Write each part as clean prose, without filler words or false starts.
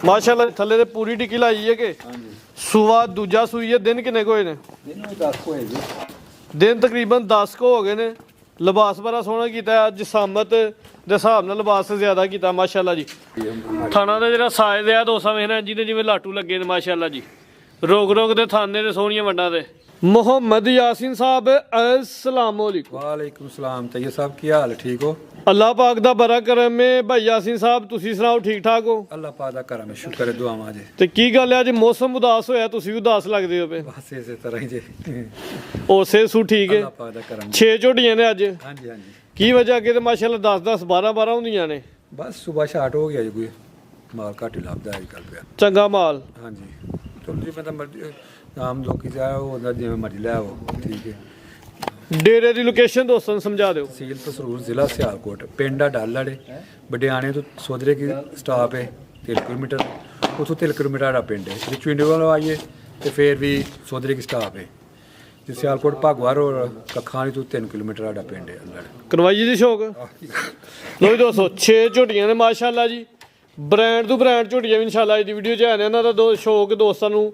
माशाल्लाह थल्ले ते पूरी टिक्की लाई है कि सुबह दूजा सूई है। दिन किन्ने को होए ने? दिन तकरीबन 10 को हो गए ने। लिबास बड़ा सोहना कीता है, जिसामत दे हिसाब नाल लिबास ज्यादा कीता माशाल्लाह जी। थाना दा जेहड़ा साइज है दोस्तां वेखना जिहदे जिवें लाटू लगे ने माशाल्लाह जी। रोग रोग दे थाने दे सोहणियां वंडां दे। मोहम्मद यासीन साहब अस्सलाम वालेकुम सलाम। तैयब साहब की हाल ठीक हो? अल्लाह पाक दा बड़ा करम है। भाई यासीन साहब तुसी सुनाओ ठीक ठाक हो? अल्लाह पाक दा करम है, शुक्र है, दुआवां जी। ते की गल है अज मौसम उदास होया, तुसी भी उदास लगदे हो पे? बस इस तरह ही जी। ओसे सू ठीक है। अल्लाह पाक दा करम। 6 झोटियां ने अज। हां जी हां जी। की वजह अगे ते माशाल्लाह 10 12 होंदियां ने। बस सुबह शार्ट हो गया जी, कोई माल घट ही लभदा है कल पे। चंगा माल। हां जी। चलो जी, मैं मर्जी आम लोग की जाए वो जिवें मर्जी ले आओ, ठीक है। डेरे की लोकेशन दोस्तों समझा दो। तहसील पसरूर, जिला सियालकोट, पिंड डालड़ बडियाने तो सोदरे की स्टाप है 3 किलोमीटर, उतों 3 किलोमीटर का पिंड है। बिचू इंडिया आइए तो फिर भी सोदरे की स्टाप है। जो सियालकोट भागवार और कखानी तो 3 किलोमीटर का पिंड है। करवाइए जी शौक लो दोस्तों 6 झोटियां ने माशाल्लाह जी। ब्रांड तो ब्रांड झोटियां भी इंशाल्लाह दी वीडियो च है। इन्हां दा शौक दोस्तों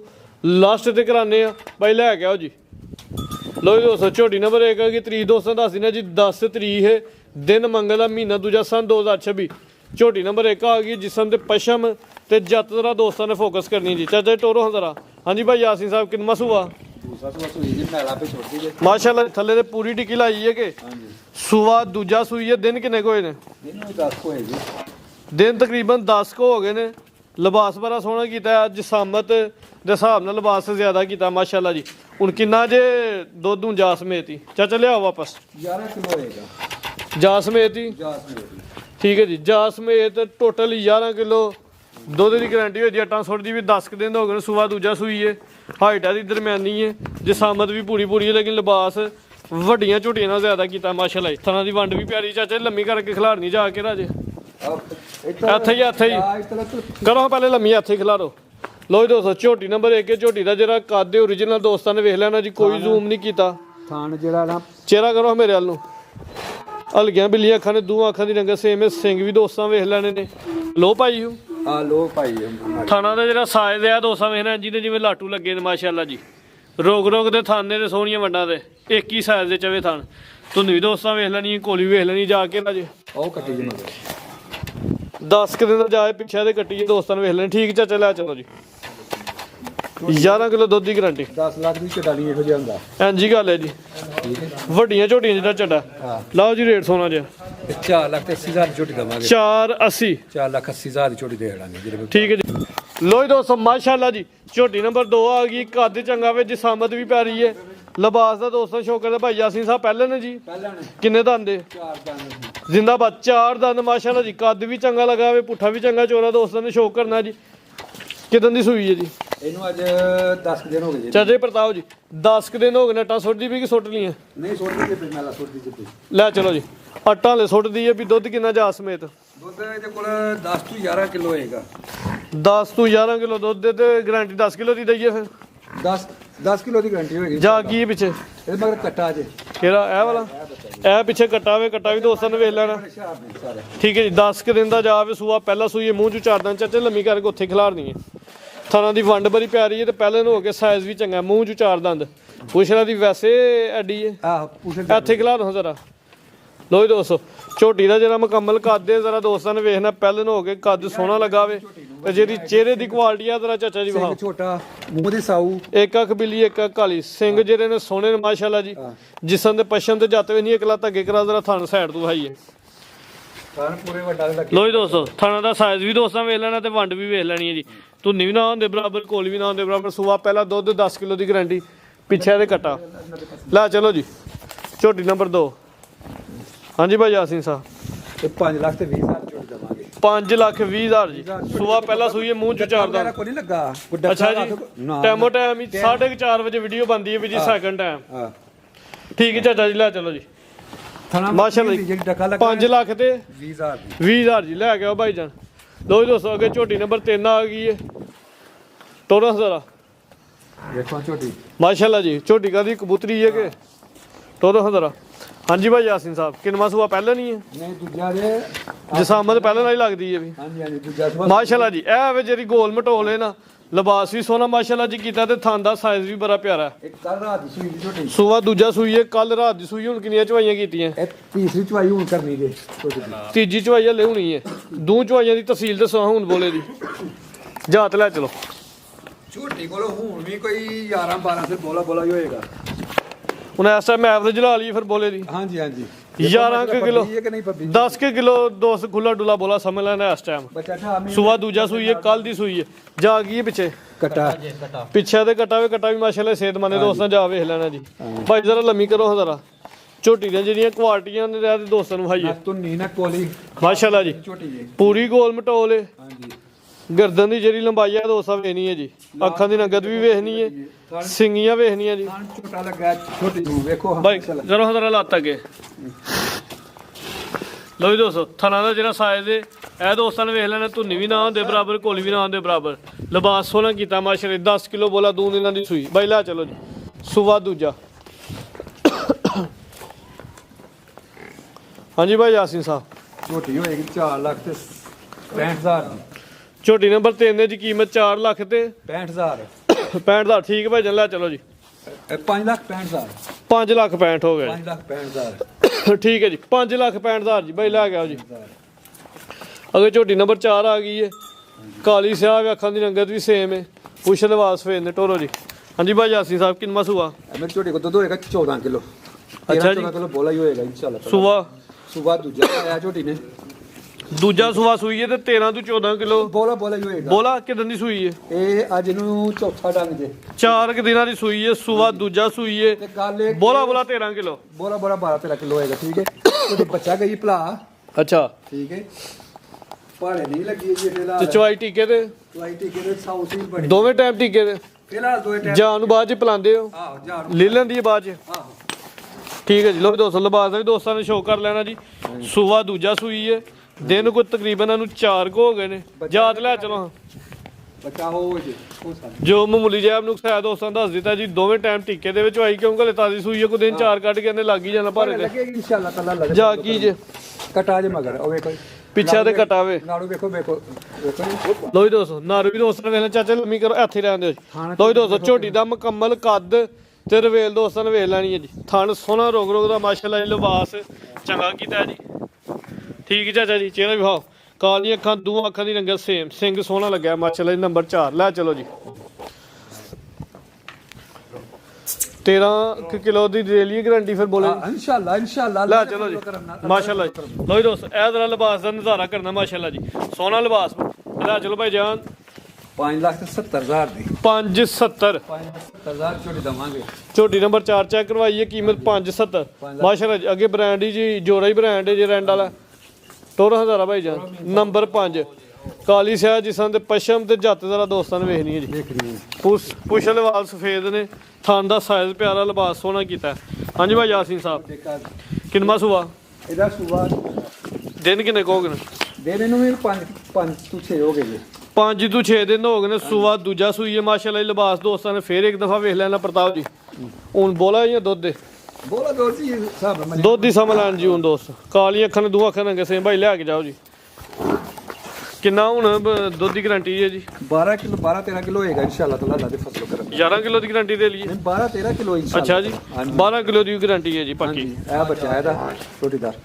लास्ट ते कराने भाई लैके आओ जी। लो जी दोस्तों झोटी नंबर 1 की तरीक दोस्तों दस देना जी 10 तरीक है, दिन मंगल का महीना दूजा सन 2026। झोटी नंबर 1 आ गई जिसम ते पशम ते जत जरा दोस्तों ने फोकस करनी जी। चाचा टोरो हाँ जरा। हाँ जी भाई यासीन साहब किन्ना सूआ? माशाल्लाह थल्ले ते पूरी टिक्की लाई है कि सुबह दूजा सूई है। दिन किन्ने को होए ने? दिन तकरीबन 10 को हो गए ने। लिबास बड़ा सोहना कीता है, जिसामत दे हिसाब नाल लिबास ज्यादा कीता माशाल्लाह जी। हुण किन्ना जे दुध हूं जा समेत ही चाचा लियाओ वापस 11 किलो होएगा जा समेत ही। ठीक है जी, जा समेत टोटल 11 किलो दुध की गारंटी हो जी। अट्टा सुट दी भी 10 दिन हो गए सुबह दूजा सूई है। हाइट है दरम्यानी है, जिसामत भी पूरी पूरी है, लेकिन लिबास वड्डियां झोटियां नाल ज्यादा कीता माशाल्लाह। थना दी वंड भी प्यारी चाचा लम्मी करके खिलारनी जाके राजे इत्थे ही करो पहले लम्मी इत्थे ही खिलारो। लो जी दोस्तों झोटी नंबर 1 है। झोटी का जरा कद ओरिजिनल दोस्तों ने वेख लेना जी, कोई जूम नहीं किया। थान जेड़ा ना चेहरा करो मेरे वाल नूं। हल्कियां बिल्लियां अखां ने, दोवां अखां दी रंगत सेम है। सिंग भी दोस्तों वेख लेने ने। लो भाई हो लो भाई थाना का जरा साइज है दोस्तों वेखना जिहदे जिवें लाटू लगे ने माशाल्लाह जी। रोग रोग दे थाने दे सोहणियां वंडां दे एक ही साइज दे चवे थान। तुहानूं भी दोस्तों वेख लैनी, कोली वेख लैनी जाके राजे। आओ कट्टी जी 10 दिन का जाए पिछे दे कट्टी दोस्तों वेख लेनी। ठीक चाचा लै चलो जी। 11 किलो दुध की गारंटी। 10 लाख की चटाली इहो जिहा हुंदा इंजी गल है जी। वड्डियां झोटियां जिहड़ा चड्डा लाओ जी रेट सोना जी। 4 लाख 80 हज़ार की झोटी देवांगे। 480 4 लाख 80 हज़ार की झोटी दे देंगे। ठीक है जी। लो जी दोस्तों माशाल्लाह जी झोटी नंबर 2 आ गई। कद चंगा वे, जिसामत भी प्यारी है। लिबास का दोस्तों शौकर दे भाई यासीन साहब पहले ने जी। किन्ने दंद? 4 दंद जिंदाबाद 4 दंद माशाल्लाह जी। कद भी चंगा लगा वे, पुट्ठा भी चंगा चोरा दोस्तों ने शौक करना जी। कितन दी सूई है जी? इनू अज 10 दिन हो गए चाचा प्रताप जी 10 दिन हो गए। नट्टा सुट दी भी कि सुट लियां? नहीं सुट दी पे मेला सुट दी लै चलो जी। आटा हले सुट दी है भी। दुध किन्ना जा समेत? दुध ਇਹਦੇ ਕੋਲ 10 ਤੋਂ 11 ਕਿਲੋ ਹੋਏਗਾ। 10 ਤੋਂ 11 किलो दुध दे ते गारंटी 10 किलो दी दईए फिर? 10 किलो की गारंटी होगी। जा की है पिछे? ਇਹਦੇ ਮਗਰ ਕੱਟਾ ਜੇ केड़ा ए वाला ए पिछे कट्टा वे। कट्टा भी दोस्तों ने वेख लेना। ठीक है जी। 10 दिन का जा वे सुआ पहला सूई मूँह चू 4 दिन चाचे लम्मी करके उत्थे खिलारनी है। थाना की वंड बड़ी प्यारी है तो पहले हो के साइज भी चंगा। मूँह चू 4 दंद। पुछला दी वैसे एडी है। इत्थे खिला दो जरा। लो जी दोस्तों झोटी का जरा मुकम्मल कद है। जरा दोस्तों ने वेखना पहले हो के कद सोहना लगा वे। जी चेहरे की क्वालिटी है जरा चाचा जी वहां छोटा मूँह दी साऊ, एक अख बिल्ली एक अख काली, सिंग जेरे ने सोहने ने माशाल्लाह जी। जिसम दे पशम ते जाते नहीं एकला धगे करा जरा थान साइड तो भाई है। लो जी दोस्तों थाना का साइज भी दोस्तों वेख लेना ते वंड भी वेख लेनी है जी। धुन्नी भी ना होंदे बराबर, कोल भी ना होंदे बराबर। सुबह पहला दुध 10 किलो की गारंटी। पिछे दे कट्टा ला चलो जी। झोटी नंबर 2। हाँ जी भाई यासीन साहब 5 लाख 20 हज़ार झोटी देवांगे। 5 लाख 20 हज़ार जी। सुबह पहला सूई मूँह चू 4 दंद। को नहीं लगा। अच्छा जी टाइमो टाइम ही 4:30 बजे वीडियो बनती है भी जी सेकंड टाइम। ठीक है चाचा जी लै चलो जी। माशाल्लाह 5 लाख ते 20 हज़ार जी लै गया भाई जान। लो जी दोस्तों अगे झोटी नंबर 3 आ गई है। टोरा जरा देखो झोटी माशाल्लाह जी। झोटी का दी कबूतरी है कि टोरा जरा। हाँ जी भाई यासीन साहब किन्नवा सूआ पहले नहीं है? नहीं दूजा जे ਜਸਾਮਤ ਪਹਿਲਾਂ ਨਾਲ ਹੀ ਲੱਗਦੀ ਹੈ ਵੀ ਹਾਂਜੀ ਹਾਂਜੀ ਦੂਜਾ ਸੂਆ ਮਾਸ਼ਾਅੱਲਾ ਜੀ ਇਹ ਵੇ ਜਿਹੜੀ ਗੋਲ ਮਟੋਲੇ ਨਾ ਲਿਬਾਸ ਵੀ ਸੋਹਣਾ ਮਾਸ਼ਾਅੱਲਾ ਜੀ ਕੀਤਾ ਤੇ ਥਣ ਦਾ ਸਾਈਜ਼ ਵੀ ਬੜਾ ਪਿਆਰਾ ਇੱਕ ਕੱਲ ਰਾਤ ਦੀ ਸੂਈ ਦੀ ਝੋਟੀ ਸੂਆ ਦੂਜਾ ਸੂਈ ਹੈ ਕੱਲ ਰਾਤ ਦੀ ਸੂਈ ਹੁਣ ਕਿੰਨੀਆਂ ਚਵਾਈਆਂ ਕੀਤੀਆਂ ਇਹ ਤੀਸਰੀ ਚਵਾਈ ਹੁਣ ਕਰਨੀ ਜੇ ਝੋਟੀ ਦੀ ਤੀਜੀ ਚਵਾਈ ਹਲੇ ਹੋਣੀ ਹੈ ਦੋ ਚਵਾਈਆਂ ਦੀ ਤਹਿਸੀਲ ਦੱਸੋ ਹੁਣ ਬੋਲੇ ਦੀ ਜਾਤ ਲੈ ਚਲੋ ਝੋਟੀ ਕੋਲ ਹੁਣ ਵੀ ਕੋਈ 11 12 ਤੇ ਬੋਲਾ ਹੀ ਹੋਏਗਾ ਹੁਣ ਇਸ ਟਾਈਮ ਐਵਰੇਜ ਲਾ ਲਈ ਫਿਰ ਬੋਲੇ ਦੀ ਹਾਂਜੀ ਹਾਂਜੀ 11 ਕਿਲੋ ਕਿ ਨਹੀਂ ਪੱਬੀ 10 ਕਿਲੋ 200 ਖੁੱਲਾ ਡੁੱਲਾ ਬੋਲਾ ਸਮਝ ਲੈਣਾ ਇਸ ਟਾਈਮ ਬੱਚਾ ਠਾ ਮੀ ਸੂਆ ਦੂਜਾ ਸੂਈ ਹੈ ਕੱਲ ਦੀ ਸੂਈ ਹੈ ਜਾ ਗਈ ਹੈ ਪਿੱਛੇ ਕਟਾ ਪਿੱਛੇ ਦੇ ਕਟਾ ਵੀ ਮਾਸ਼ਾਅੱਲਾ ਸਿਹਤਮੰਦ ਦੋਸਤਾਂ ਜਾ ਵੇਖ ਲੈਣਾ ਜੀ ਭਾਈ ਜ਼ਰਾ ਲੰਮੀ ਕਰੋ ਜ਼ਰਾ ਝੋਟੀ ਦੀਆਂ ਜਿਹੜੀਆਂ ਕੁਆਲਟੀਆਂ ਨੇ ਤੇ ਦੋਸਤਾਂ ਨੂੰ ਭਾਈਏ ਤੂੰ ਨੀ ਨਾ ਕੋਲੀ ਮਾਸ਼ਾਅੱਲਾ ਜੀ ਝੋਟੀ ਜੀ ਪੂਰੀ ਗੋਲ ਮਟੋਲ ਹੈ ਹਾਂਜੀ ਗਰਦਨ ਦੀ ਜਿਹੜੀ ਲੰਬਾਈ ਹੈ ਦੋਸਤਾਂ ਵੇਖਣੀ ਹੈ ਜੀ ਅੱਖਾਂ ਦੀ ਨਗਦ ਵੀ ਵੇਖਣੀ ਹੈ ਸਿੰਗੀਆਂ ਵੇਖਣੀਆਂ ਜੀ ਖਾਣ ਛੋਟਾ ਲੱਗਾ ਝੋਟੀ ਨੂੰ ਵੇਖੋ ਹਾਂ ਭਾਈ ਜ਼ਰਾ ਲੱਤ ਅੱਗੇ ਲਓ ਜੀ ਦੋਸਤੋ ਥਣਾ ਦਾ ਜਿਹੜਾ ਸਾਈਜ਼ ਹੈ ਇਹ ਦੋਸਤਾਂ ਨੇ ਵੇਖ ਲੈਣਾ ਧੁੰਨੀ ਵੀ ਨਾ ਹੁੰਦੇ ਬਰਾਬਰ ਕੋਲੀ ਵੀ ਨਾ ਹੁੰਦੇ ਬਰਾਬਰ ਲਿਬਾਸ ਸੋਹਣਾ ਕੀਤਾ ਮਾਸ਼ਾਅੱਲਾ 10 ਕਿਲੋ ਬੋਲਾ ਦੂਨ ਇਹਨਾਂ ਦੀ ਸੂਈ ਬਾਈ ਲੈ ਚਲੋ ਜੀ ਸੂਆ ਦੂਜਾ ਹਾਂਜੀ ਭਾਈ ਯਾਸੀਨ ਸਾਹਿਬ ਝੋਟੀ ਹੋਏਗੀ 4 ਲੱਖ ਤੇ 65000 ਦੀ ਝੋਟੀ ਨੰਬਰ 3 ਦੀ ਕੀਮਤ 4 ਲੱਖ ਤੇ 65000 65 ਦਾ ਠੀਕ ਭਾਈ ਲੈ ਚਲੋ ਜੀ 5 ਲੱਖ 65000 5 ਲੱਖ 65 ਹੋ ਗਏ 5 ਲੱਖ 65000 ਠੀਕ ਹੈ ਜੀ 5 ਲੱਖ 65000 ਜੀ ਬਾਈ ਲੈ ਕੇ ਆਓ ਜੀ ਅਗੇ ਝੋਟੀ ਨੰਬਰ 4 ਆ ਗਈ ਹੈ ਕਾਲੀ ਸਿਆਹ ਅੱਖਾਂ ਦੀ ਰੰਗਤ ਵੀ ਸੇਮ ਹੈ ਪੁੱਛ ਲਵਾਸ ਫੇਰ ਨੇ ਟੋਰੋ ਜੀ ਹਾਂਜੀ ਭਾਈ ਯਾਸੀਨ ਸਾਹਿਬ ਕਿੰਨਾ ਸੂਆ ਮੇਰੀ ਝੋਟੀ ਕੋ ਦੁੱਧ ਹੋਏਗਾ 14 ਕਿਲੋ ਅੱਛਾ ਜੀ 14 ਕਿਲੋ ਬੋਲਾ ਹੀ ਹੋਏਗਾ ਇਨਸ਼ਾਅੱਲਾ ਸੂਆ ਸੂਆ ਦੂਜਾ ਆਇਆ ਝੋਟੀ ਨੇ ਦੂਜਾ ਸੂਆ ਸੂਈ ਹੈ ਤੇ 13 ਤੋਂ 14 ਕਿਲੋ ਬੋਲਾ ਹੀ ਹੋਏਗਾ ਬੋਲਾ ਕਿਦਾਂ ਦੀ ਸੂਈ ਹੈ ਇਹ ਅੱਜ ਨੂੰ ਚੌਥਾ ਡੰਗ ਜੇ 4 ਕਿ ਦਿਨਾਂ ਦੀ ਸੂਈ ਹੈ ਸੂਆ ਦੂਜਾ ਸੂਈ ਹੈ ਤੇ ਗੱਲ ਇਹ ਬੋਲਾ 13 ਕਿਲੋ ਬੋਲਾ 12 13 ਕਿਲੋ ਹੋਏਗਾ ਠੀਕ ਹੈ ਉਹਦੇ ਬੱਚਾ ਗਈ ਭਲਾ ਅੱਛਾ ਠੀਕ ਹੈ ਭਾੜੇ ਨਹੀਂ ਲੱਗੀ ਜੀ ਫਿਲਹਾਲ ਤੇ ਚਵਾਈ ਟੀਕੇ ਤੇ ਚਵਾਈ ਟੀਕੇ ਦੇ ਸਾਊਥ ਹੀ ਬੜੀ ਦੋਵੇਂ ਟਾਈਮ ਟੀਕੇ ਤੇ ਫਿਲਹਾਲ ਦੋਏ ਟਾਈਮ ਜਾਨ ਨੂੰ ਬਾਅਦ ਚ ਪਿਲਾਉਂਦੇ ਹੋ ਆਹੋ ਜਾ ਲੈ ਲੈਂਦੀ ਹੈ ਬਾਅਦ ਚ ਆਹੋ ਠੀਕ ਹੈ ਜੀ ਲੋ ਦੋਸਤੋ ਲਿਬਾਸ ਦਾ ਵੀ ਦੋਸਤਾਂ ਨੇ ਸ਼ੋਅ ਕਰ ਲੈਣਾ ਜੀ ਸੂਆ ਦੂਜਾ ਸੂਈ ਹੈ ਦਿਨ ਕੋਈ ਤਕਰੀਬਨ ਇਹਨੂੰ 4 ਹੋ ਗਏ ਨੇ ਯਾਦ ਲੈ ਚਲੋ ਬੱਚਾ ਹੋ ਜੇ ਹੋ ਸਕਦਾ ਜੋ ਮਾਮੂਲੀ ਜਿਹਾ ਨੁਕਸਾਨ ਦੋਸਤਾਂ ਦੱਸ ਦਿੱਤਾ ਜੀ ਦੋਵੇਂ ਟਾਈਮ ਟੀਕੇ ਦੇ ਵਿੱਚ ਆਈ ਕਿਉਂਕਿ ਹਲੇ ਤਾਜ਼ੀ ਸੂਈ ਹੈ ਕੋਈ ਦਿਨ 4 ਕੱਢ ਕੇ ਇਹਨੇ ਲੱਗ ਹੀ ਜਾਣਾ ਭਾਰੇ ਤੇ ਲੱਗੇਗੀ ਇਨਸ਼ਾਅੱਲਾ ਤਾਲਾ ਲੱਗ ਜਾ ਕੀ ਜੇ ਕਟਾ ਜੇ ਮਗਰ ਉਹ ਵੇਖੋ ਪਿੱਛੇ ਤੇ ਕਟਾਵੇ ਨਾੜੂ ਵੇਖੋ ਵੇਖੋ ਵੇਖੋ ਲੋ ਜੀ ਦੋਸਤੋ ਨਾਰੂ ਵੀ ਦੋਸਤਾਂ ਨੇ ਵੇਖਣਾ ਚਾਚਾ ਲੰਮੀ ਕਰੋ ਇੱਥੇ ਰਹਿਣ ਦਿਓ ਜੀ ਲੋ ਜੀ ਦੋਸਤੋ ਝੋਟੀ ਦਾ ਮੁਕੰਮਲ ਕੱਦ ਤੇ ਰਵੇਲ ਦੋਸਤਾਂ ਨੇ ਵੇਖ ਲੈਣੀ ਹੈ ਜੀ ਥਣ ਸੋਹਣਾ ਰੋਗ ਦਾ ਮਾਸ਼ਾਅੱਲਾ ਜੀ ਲਿਬਾਸ ਚੰਗਾ ਕੀਤਾ ਜੀ ਠੀਕ ਚਾਚਾ ਜੀ ਚਿਹਰਾ ਵਿਖਾਓ ਕਾਲੀਆਂ ਅੱਖਾਂ ਦੋ ਅੱਖਾਂ ਦੀ ਰੰਗਤ ਸੇਮ ਸਿੰਘ ਸੋਹਣਾ ਲੱਗਿਆ ਮਾਸ਼ਾਅੱਲਾ ਜੀ ਨੰਬਰ 4 ਲੈ ਚਲੋ ਜੀ 13 ਕਿਲੋ ਦੀ ਦੇ ਲਈ ਗਾਰੰਟੀ ਫਿਰ ਬੋਲੇ ਇਨਸ਼ਾਅੱਲਾ ਲੈ ਚਲੋ ਜੀ ਮਾਸ਼ਾਅੱਲਾ ਜੀ ਲੋ ਜੀ ਦੋਸਤ ਇਹ ਜ਼ਰਾ ਲਿਬਾਸ ਦਾ ਨਜ਼ਾਰਾ ਕਰਨਾ ਮਾਸ਼ਾਅੱਲਾ ਜੀ ਸੋਹਣਾ ਲਿਬਾਸ ਲੈ ਚਲੋ ਭਾਈ ਜਾਨ 5,70,000 ਦੀ 570 5,70,000 ਝੋਟੀ ਦਵਾਂਗੇ ਝੋਟੀ ਨੰਬਰ 4 ਚੈੱਕ ਕਰਵਾਈਏ ਕੀਮਤ 570 ਮਾਸ਼ਾਅੱਲਾ ਜੀ ਅੱਗੇ ਬ੍ਰਾਂਡ ਹੀ ਜੀ ਜੋਰਾ ਹੀ ਬ੍ਰਾਂਡ ਹੈ ਜੀ ਰੈਂਡ ਵਾਲਾ ਟੋਰਾ ਹਜ਼ਾਰਾ ਭਾਈ ਜਾਨ ਨੰਬਰ 5 ਕਾਲੀ ਸਿਆਹ ਜਿਸਾਂ ਦੇ ਪਸ਼ਮ ਤੇ ਜੱਤ ਜ਼ਰਾ ਦੋਸਤਾਂ ਨੇ ਵੇਖਣੀ ਹੈ ਜੀ ਦੇਖ ਰਹੀ ਪੁੱਛਲ ਵਾਲ ਸਫੇਦ ਨੇ ਥਣ ਦਾ ਸਾਈਜ਼ ਪਿਆਰਾ ਲਿਬਾਸ ਸੋਹਣਾ ਕੀਤਾ ਹਾਂਜੀ ਭਾਈ ਯਾਸੀਨ ਸਾਹਿਬ ਕਿੰਨਾ ਸੂਆ ਇਹਦਾ ਸੂਆ ਦਿਨ ਕਿੰਨੇ ਕਹੋਗੇ ਦਿਨ ਨੂੰ ਵੀ 5 ਤੋਂ 6 ਹੋ ਗਏ ਜੀ 5 ਤੋਂ 6 ਦਿਨ ਹੋ ਗਏ ਨੇ ਸੂਆ ਦੂਜਾ ਸੂਈ ਹੈ ਮਾਸ਼ਾਅੱਲਾ ਜੀ ਲਿਬਾਸ ਦੋਸਤਾਂ ਨੇ ਫੇਰ ਇੱਕ ਦਫਾ ਵੇਖ ਲੈਣਾ ਪ੍ਰਤਾਪ ਜੀ ਹੁਣ ਬੋਲਾ ਜਾਂ ਦੁੱਧ ਦੇ ਬੋਲਾ ਦੋਸੀ ਹਿਸਾਬ ਨਾਲ ਦੁੱਧ ਦੀ ਸਮਝ ਲੈਣ ਜੀ ਹੁਣ ਦੋਸਤ ਕਾਲੀਆਂ ਅੱਖਾਂ ਨੇ ਦੋ ਅੱਖਾਂ ਰੰਗੇ ਸੇ ਭਾਈ ਲੈ ਕੇ ਜਾਓ ਜੀ ਕਿੰਨਾ ਹੁਣ ਦੁੱਧ ਦੀ ਗਾਰੰਟੀ ਹੈ ਜੀ 12 ਕਿਲੋ 12 13 ਕਿਲੋ ਹੋਏਗਾ ਇਨਸ਼ਾਅੱਲਾ ਤਾਲਾ ਲਾ ਦੇ ਫਸਲ ਕਰਨ 11 ਕਿਲੋ ਦੀ ਗਾਰੰਟੀ ਦੇ ਲਈਏ 12 13 ਕਿਲੋ ਇਨਸ਼ਾਅੱਲਾ ਅੱਛਾ ਜੀ 12 ਕਿਲੋ ਦੀ ਗਾਰੰਟੀ ਹੈ ਜੀ ਪੱਕੀ ਇਹ ਬੱਚਾ ਇਹਦਾ ਛੋਟੀਦਾਰ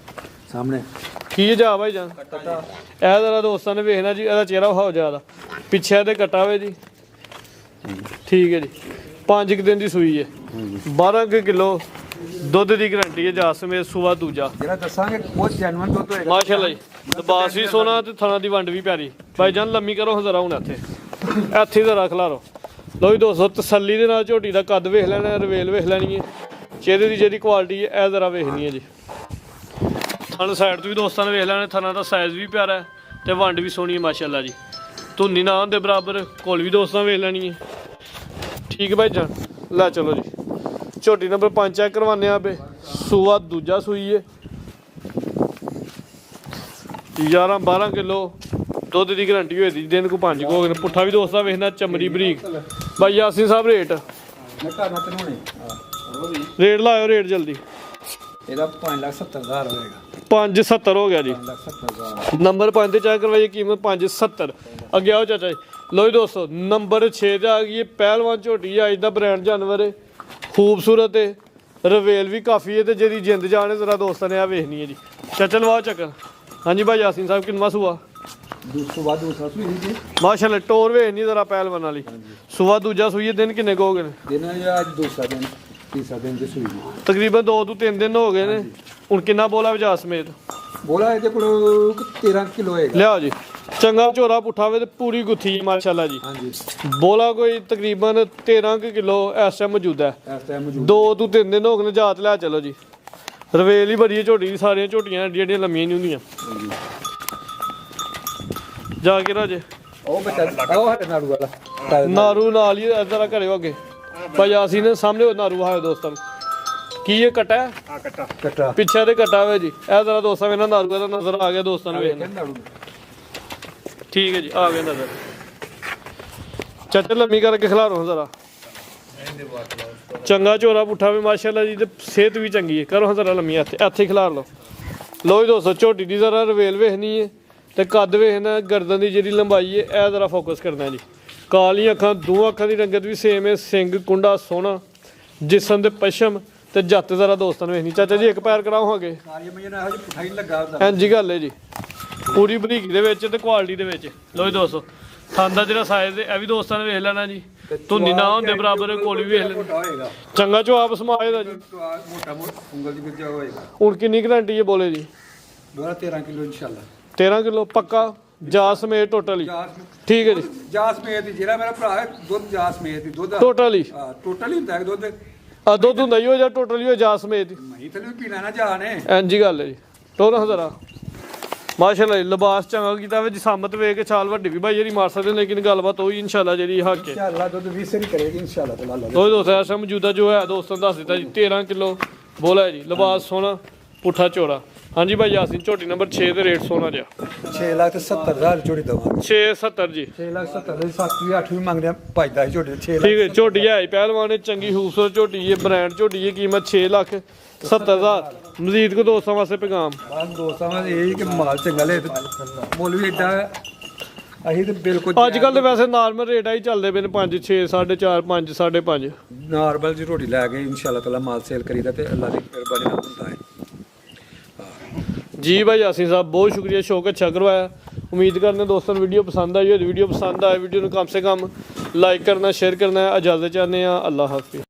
ਸਾਹਮਣੇ ਕੀ ਜਾ ਭਾਈ ਜਾਨ ਇਹ ਜ਼ਰਾ ਦੋਸਤਾਂ ਨੇ ਵੇਖਣਾ ਜੀ ਇਹਦਾ ਚਿਹਰਾ ਹੋ ਜ਼ਿਆਦਾ ਪਿੱਛੇ ਤੇ ਕਟਾ ਹੋਵੇ ਜੀ ਠੀਕ ਹੈ ਜੀ 5 ਦਿਨ ਦੀ ਸੂਈ ਹੈ 12 ਕਿਲੋ ਦੁੱਧ ਦੀ ਗਾਰੰਟੀ ਹੈ ਜਾ ਸਮੇਤ ਸੂਆ ਦੂਜਾ ਜਿਹੜਾ ਦੱਸਾਂਗੇ ਬਹੁਤ ਜੈਨੂਇਨ ਦੁੱਧ ਹੋਏਗਾ ਮਾਸ਼ਾਅੱਲਾ ਜੀ ਲਿਬਾਸ ਵੀ ਸੋਹਣਾ ਤੇ ਥਣਾ ਦੀ ਵੰਡ ਵੀ ਪਿਆਰੀ ਭਾਈ ਜਾਨ ਲੰਮੀ ਕਰੋ ਜ਼ਰਾ ਹੁਣ ਇੱਥੇ ਜ਼ਰਾ ਖਲਾਰੋ ਲੋ ਜੀ ਦੋਸਤੋ ਤਸੱਲੀ ਦੇ ਨਾਲ ਝੋਟੀ ਦਾ ਕੱਦ ਵੇਖ ਲੈਣਾ ਰਵੇਲ ਵੇਖ ਲੈਣੀ ਹੈ ਚਿਹਰੇ ਦੀ ਜਿਹੜੀ ਕੁਆਲਿਟੀ ਹੈ ਇਹ ਜ਼ਰਾ ਵੇਖਣੀ ਹੈ ਜੀ ਥਣ ਸਾਈਡ ਤੋਂ ਵੀ ਦੋਸਤਾਂ ਨੇ ਵੇਖ ਲੈਣਾ ਥਣਾ ਦਾ ਸਾਈਜ਼ ਵੀ ਪਿਆਰਾ ਹੈ ਤੇ ਵੰਡ ਵੀ ਸੋਹਣੀ ਹੈ ਮਾਸ਼ਾਅੱਲਾ ਜੀ ਧੁੰਨੀ ਨਾ ਹੁੰਦੇ ਬਰਾਬਰ ਕੋਲ ਵੀ ਦੋਸਤਾਂ ਵੇਖ ਲੈਣੀ ਹੈ ਠੀਕ ਭਾਈ ਜਾਨ ਲੈ ਚਲੋ ਜੀ ਝੋਟੀ ਨੰਬਰ 5 ਚੈੱਕ ਕਰਵਾਉਂਦੇ ਆ ਬੇ ਸੂਆ ਦੂਜਾ ਸੂਈ ਹੈ 11-12 ਕਿਲੋ ਦੁੱਧ ਦੀ ਗਾਰੰਟੀ ਹੋਈ ਦੀ ਦਿਨ ਕੋ 5 ਹੋ ਗਏ ਪੁੱਠਾ ਵੀ ਦੋਸਤਾਂ ਵੇਖਣਾ ਚਮੜੀ ਬਰੀਕ ਭਾਈ ਯਾਸੀਨ ਸਾਹਿਬ ਰੇਟ ਮੈਂ ਘਰ ਨਾਲ ਤਨੋਣੇ ਰੇਟ ਲਾਇਓ ਰੇਟ ਜਲਦੀ ਇਹਦਾ 5,70,000 ਹੋਏਗਾ। 570 ਹੋ ਗਿਆ ਜੀ। 5,70,000 ਨੰਬਰ 5 ਤੇ ਚੈੱਕ ਕਰਵਾਈਏ, ਕੀਮਤ 570। ਅੱਗੇ ਆਓ ਚਾਚਾ ਜੀ। ਲੋ ਜੀ ਦੋਸਤੋ, ਨੰਬਰ 6 ਤੇ ਆ ਗਈ ਹੈ ਪਹਿਲਵਾਨ ਝੋਟੀ। ਅੱਜ ਦਾ ਬ੍ਰਾਂਡ ਜਾਨਵਰ ਹੈ, ਖੂਬਸੂਰਤ ਹੈ, ਰਵੇਲ ਵੀ ਕਾਫੀ ਹੈ ਤੇ ਜਿਹਦੀ ਜਿੰਦ ਜਾਨ ਹੈ ਜ਼ਰਾ ਦੋਸਤਾਂ ਨੇ ਆ ਵੇਖਣੀ ਹੈ ਜੀ। ਚਾਚਾ ਲਵਾਓ ਚੱਕਰ। ਹਾਂਜੀ ਭਾਈ ਯਾਸੀਨ ਸਾਹਿਬ, ਕਿੰਨਾ ਸੂਆ? ਦੂਸਰਾ ਸੂਈ ਜੀ। ਮਾਸ਼ਾਅੱਲਾ ਟੋਰ ਵੇਖਣੀ ਜ਼ਰਾ ਪਹਿਲਵਾਨ ਵਾਲੀ। ਸੂਆ ਦੂਜਾ ਸੂਈ ਹੈ। ਦਿਨ ਕਿੰਨੇ ਕੁ ਹੋ ਗਏ ਨੇ? ਦਿਨ ਅੱਜ ਦੂਸਰਾ ਦਿਨ, ਤੀਸਰਾ ਦਿਨ ਤੇ ਸੂਈ ਜੀ। ਤਕਰੀਬਨ 2 ਤੋਂ 3 ਦਿਨ ਹੋ ਗਏ ਨੇ। ਹੁਣ ਕਿੰਨਾ ਬੋਲਾ ਵਜਾ ਸਮੇਤ? ਬੋਲਾ ਇਹਦੇ ਕੋਲ 13 ਕਿਲੋ ਹੋਏਗਾ। ਲਿਆਓ ਜੀ। ਚੰਗਾ ਝੋਰਾ ਪੁੱਠਾ ਵੇ ਤੇ ਪੂਰੀ ਗੁੱਥੀ ਮਾਸ਼ਾਅੱਲਾ ਜੀ। ਹਾਂਜੀ ਬੋਲਾ ਕੋਈ ਤਕਰੀਬਨ 13 ਕਿਲੋ ਇਸ ਟਾਈਮ ਮੌਜੂਦ ਹੈ। ਇਸ ਟਾਈਮ ਮੌਜੂਦ 2 ਤੋਂ 3 ਦਿਨ ਹੋ ਗਏ ਨੇ। ਜਾਤ ਲਿਆ ਚਲੋ ਜੀ। ਰਵੇਲ ਹੀ ਬੜੀ ਹੈ ਝੋਟੀ ਦੀ। ਸਾਰੀਆਂ ਝੋਟੀਆਂ ਜਿਹੜੀਆਂ ਲੰਮੀਆਂ ਨਹੀਂ ਹੁੰਦੀਆਂ। ਹਾਂਜੀ। ਜਾ ਕੇ ਰਾਜੇ ਉਹ ਬੱਚਾ ਉਹ ਹਟ ਨਾੜੂ ਵਾਲਾ ਨਾਰੂ ਨਾਲ ਹੀ ਇਧਰ ਘਰੇ ਅੱਗੇ ਭਾਈ ਅਸੀਂ ਨੇ ਸਾਹਮਣੇ ਉਹ ਨਾਰੂ ਆਇਆ ਦੋਸਤਾਂ ਨੂੰ। ਕੀ ਇਹ ਕਟਾ ਹੈ? ਕਟਾ ਪਿੱਛੇ ਤੇ ਕਟਾ ਵੇ ਜੀ। ਇਹ ਜ਼ਰਾ ਦੋਸਤਾਂ ਨੂੰ ਇਹਨਾਂ ਨਾਰੂ ਦਾ ਨਜ਼ਰ ਆ ਗਿਆ ਦੋਸਤਾਂ ਨੂੰ ਵੇਖਣਾ। ਨਾੜੂ ਠੀਕ ਹੈ ਜੀ, ਆ ਗਿਆ ਨਜ਼ਰ। ਚੱਟ ਲੰਮੀ ਕਰਕੇ ਖਿਲਾਰੋ ਜ਼ਰਾ। ਚੰਗਾ ਝੋਰਾ ਪੁੱਠਾ ਵੀ ਮਾਸ਼ਾਅੱਲਾ ਜੀ ਤੇ ਸਿਹਤ ਵੀ ਚੰਗੀ ਹੈ। ਕਰੋ ਜ਼ਰਾ ਲੰਮੀ ਇੱਥੇ ਖਿਲਾਰ ਲਓ। ਲੋ ਜੀ ਦੋਸਤੋ, ਝੋਟੀ ਦੀ ਜ਼ਰਾ ਰਵੇਲ ਵੇਖਣੀ ਹੈ ਤੇ ਕੱਦ ਵੇਖਣਾ। ਗਰਦਨ ਦੀ ਜਿਹੜੀ ਲੰਬਾਈ ਹੈ ਇਹ ਜ਼ਰਾ ਫੋਕਸ ਕਰਨਾ ਜੀ। ਕਾਲੀਆਂ ਅੱਖਾਂ, ਦੋ ਅੱਖਾਂ ਦੀ ਰੰਗਤ ਵੀ ਸੇਮ ਹੈ। ਸਿੰਘ ਕੁੰਡਾ ਸੋਹਣਾ, ਜਿਸਮ ਦੇ ਪਸ਼ਮ ਤੇ ਜੱਤ ਜ਼ਰਾ ਦੋਸਤਾਂ ਨੂੰ ਵੇਖਣੀ। ਚਾਚਾ ਜੀ ਇੱਕ ਪੈਰ ਕਰਾਵਾਂਗੇ। ਸਾਰੀਆਂ ਮਈਆਂ ਨਾਲ ਇਹੋ ਜਿਹੀ ਪੁਠਾਈ ਲੱਗਾ ਹੁੰਦਾ। ਇੰਜੀ ਗੱਲ ਹੈ ਜੀ, ਪੂਰੀ ਬਰੀਕੀ ਦੇ ਵਿੱਚ ਤੇ ਕੁਆਲਿਟੀ ਦੇ ਵਿੱਚ। ਲੋ ਜੀ ਦੋਸਤੋ, ਥਣ ਦਾ ਜਿਹੜਾ ਸਾਈਜ਼ ਹੈ ਇਹ ਵੀ ਦੋਸਤਾਂ ਨੇ ਵੇਖ ਲੈਣਾ ਜੀ। ਧੁੰਨੀ ਨਾ ਹੁੰਦੇ ਬਰਾਬਰ ਕੋਲੀ ਵੀ ਵੇਖ ਲੈਣੀ। ਮੋਟਾ ਹੋਏਗਾ। ਚੰਗਾ ਚੁਆਪ ਸਮਾਜ ਦਾ ਜੀ। ਮੋਟਾ ਉਂਗਲ ਦੀ ਵਿੱਚਾ ਹੋਏਗਾ। ਹੁਣ ਕਿੰਨੀ ਗਰੰਟੀ ਹੈ ਬੋਲੇ ਜੀ? ਬੋਲਾ 13 ਕਿਲੋ ਇਨਸ਼ਾਅੱਲਾ। 13 ਕਿਲੋ ਪੱਕਾ ਜਾ ਸਮੇਤ ਟੋਟਲੀ? ਠੀਕ ਹੈ ਜੀ। ਜਾਸ ਸਮੇਤ ਜਿਹੜਾ ਮੇਰਾ ਭਰਾ ਹੈ, ਦੁੱਧ ਜਾਸ ਸਮੇਤ ਦੁੱਧ ਟੋਟਲੀ ਟੋਟਲ ਹੀ ਹੁੰਦਾ ਹੈ ਦੁੱਧ। ਆ ਦੁੱਧ ਹੁੰਦਾ ਹੀ ਉਹ ਜਾਂ ਟੋਟਲੀ ਹੋ ਜਾ ਸਮੇਤ? ਮਹੀਂ ਤੇ ਵੀ ਪੀਣਾ ਨਾ ਜਾਣੇ। ਇੰਜੀ ਗੱਲ ਹੈ ਜੀ। ਟੋਰਾ ਜ਼ਰਾ ਮਾਸ਼ਾਅੱਲਾ ਜੀ। ਲਿਬਾਸ ਚੰਗਾ ਕੀਤਾ ਵੇ। ਜਸਾਮਤ ਵੇਖ ਕੇ ਛਾਲ ਵੱਡੀ ਵੀ ਭਾਈ ਜਿਹੜੀ ਮਾਰ ਸਕਦੇ, ਲੇਕਿਨ ਗੱਲਬਾਤ ਹੋਈ ਇਨਸ਼ਾਅੱਲਾ ਜਿਹੜੀ ਹੱਕ ਹੈ। ਇਨਸ਼ਾਅੱਲਾ ਦੁੱਧ 20 ਹੀ ਕਰੇਗੀ ਇਨਸ਼ਾਅੱਲਾ ਤਾਲਾ। ਦੋ ਦੋਸਤ ਐਸਾ ਮੌਜੂਦਾ ਜੋ ਹੈ ਦੋਸਤਾਂ ਦੱਸ ਦਿੱਤਾ ਜੀ। 13 ਕਿਲੋ ਬੋਲਾ ਹੈ ਜੀ। ਲਿਬਾਸ ਸੋਹਣਾ, ਪੁੱਠਾ ਚੋੜਾ। ਹਾਂਜੀ ਭਾਈ ਯਾਸੀਨ, ਝੋਟੀ ਨੰਬਰ 6 ਤੇ ਰੇਟ ਸੋਹਣਾ ਜਿਹਾ। 6,70,000 ਝੋਟੀ ਦਵਾਂਗੇ। 670 ਜੀ। 6,70,000 7 ਵੀ 8 ਵੀ ਮੰਗਦੇ ਆ। ਭਜਦਾ ਸੀ ਝੋਟੀ 6 ਠੀਕ ਹੈ। ਝੋਟੀ ਹੈ ਪਹਿਲਵਾਨ ਨੇ, ਚੰਗੀ ਖੂਬਸੂਰਤ ਝੋਟੀ ਹੈ, ਬ੍ਰਾਂਡ ਝੋਟੀ ਹੈ। ਕੀਮਤ 6,70,000। ਮਜ਼ੀਦ ਕੋ ਦੋਸਤਾਂ ਵਾਸਤੇ ਪੈਗਾਮ? ਬਸ ਦੋਸਤਾਂ ਦਾ ਇਹ ਕਿ ਮਾਲ ਚੰਗਾ ਲੈ ਮੁੱਲ ਵੀ ਏਡਾ ਅਸੀਂ ਤੇ ਬਿਲਕੁਲ ਅੱਜ ਕੱਲ ਤੇ ਵੈਸੇ ਨਾਰਮਲ ਰੇਟ ਆ ਹੀ ਚੱਲਦੇ ਪਏ ਨੇ। 5 6 4.5 5 5.5 ਨਾਰਮਲ ਜੀ ਰੋਟੀ ਲੈ ਕੇ ਇਨਸ਼ਾਅੱਲਾ ਤਾਲਾ ਮਾਲ ਸੇਲ ਕਰੀਦਾ ਤੇ ਅੱਲਾ ਦੀ ਮਿਹਰਬਾਨੀ ਨਾਲ ਹੁੰਦਾ ਹੈ। ਜੀ ਭਾਈ ਯਾਸੀਨ ਸਾਹਿਬ, ਬਹੁਤ ਸ਼ੁਕਰੀਆ। ਸ਼ੌਕ ਅੱਛਾ ਕਰਵਾਇਆ। ਉਮੀਦ ਕਰਨੇ ਦੋਸਤਾਂ ਨੂੰ ਵੀਡੀਓ ਪਸੰਦ ਆਈ ਹੋਈ। ਵੀਡੀਓ ਪਸੰਦ ਆਏ ਵੀਡੀਓ ਨੂੰ ਕਮ ਸੇ ਕਮ ਲਾਈਕ ਕਰਨਾ, ਸ਼ੇਅਰ ਕਰਨਾ। ਇਜਾਜ਼ਤ ਚਾਹੁੰਦੇ ਹਾਂ। ਅੱਲਾਹ ਹਾਫਿਜ਼।